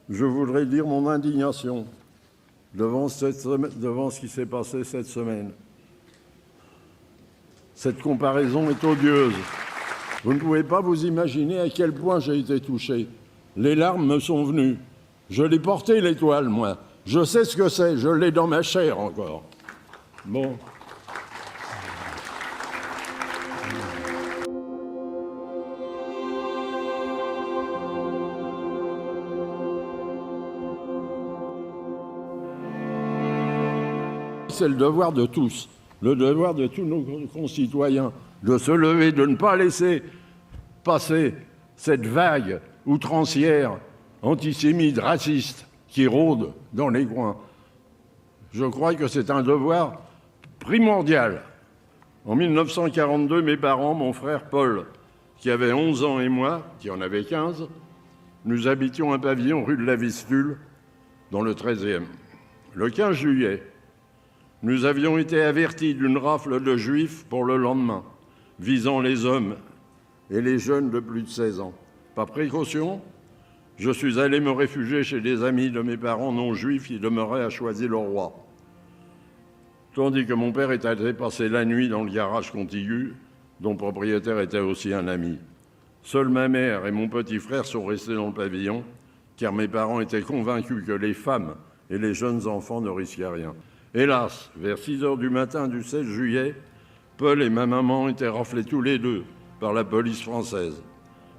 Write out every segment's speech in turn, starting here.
Je voudrais dire mon indignation devant ce qui s'est passé cette semaine. Cette comparaison est odieuse. Vous ne pouvez pas vous imaginer à quel point j'ai été touché. Les larmes me sont venues. Je l'ai porté, l'étoile, moi. Je sais ce que c'est, je l'ai dans ma chair encore. Bon. C'est le devoir de tous, le devoir de tous nos concitoyens, de se lever, de ne pas laisser passer cette vague outrancière, antisémite, raciste, qui rôde dans les coins. Je crois que c'est un devoir primordial. En 1942, mes parents, mon frère Paul, qui avait 11 ans, et moi, qui en avait 15, nous habitions un pavillon rue de la Vistule, dans le 13e. Le 15 juillet, nous avions été avertis d'une rafle de juifs pour le lendemain, visant les hommes et les jeunes de plus de 16 ans. Par précaution, je suis allé me réfugier chez des amis de mes parents non juifs qui demeuraient à Choisy-le-Roi. Tandis que mon père est allé passer la nuit dans le garage contigu, dont le propriétaire était aussi un ami. Seule ma mère et mon petit frère sont restés dans le pavillon, car mes parents étaient convaincus que les femmes et les jeunes enfants ne risquaient rien. Hélas, vers 6 heures du matin du 16 juillet, Paul et ma maman étaient raflés tous les deux par la police française.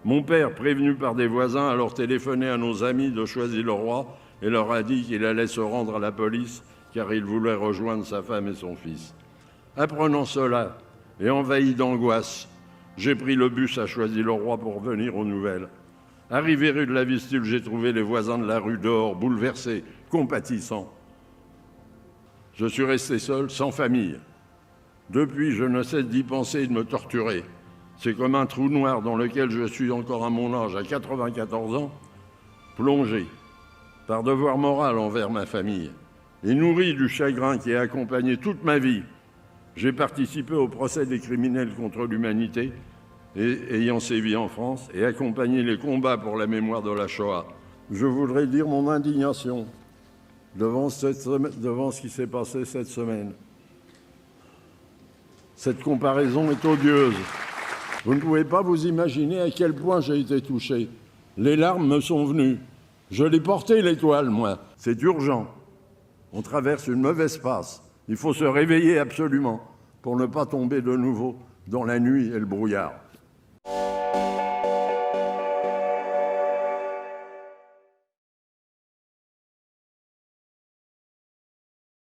Mon père, prévenu par des voisins, a alors téléphoné à nos amis de Choisy-le-Roi et leur a dit qu'il allait se rendre à la police car il voulait rejoindre sa femme et son fils. Apprenant cela et envahi d'angoisse, j'ai pris le bus à Choisy-le-Roi pour venir aux nouvelles. Arrivé rue de la Vistule, j'ai trouvé les voisins de la rue dehors, bouleversés, compatissants. Je suis resté seul, sans famille. Depuis, je ne cesse d'y penser et de me torturer. C'est comme un trou noir dans lequel je suis encore à mon âge, à 94 ans, plongé, par devoir moral envers ma famille, et nourri du chagrin qui a accompagné toute ma vie. J'ai participé au procès des criminels contre l'humanité, ayant sévi en France, et accompagné les combats pour la mémoire de la Shoah. Je voudrais dire mon indignation devant ce qui s'est passé cette semaine. Cette comparaison est odieuse. Vous ne pouvez pas vous imaginer à quel point j'ai été touché. Les larmes me sont venues. Je l'ai porté, l'étoile, moi. C'est urgent. On traverse une mauvaise passe. Il faut se réveiller absolument pour ne pas tomber de nouveau dans la nuit et le brouillard.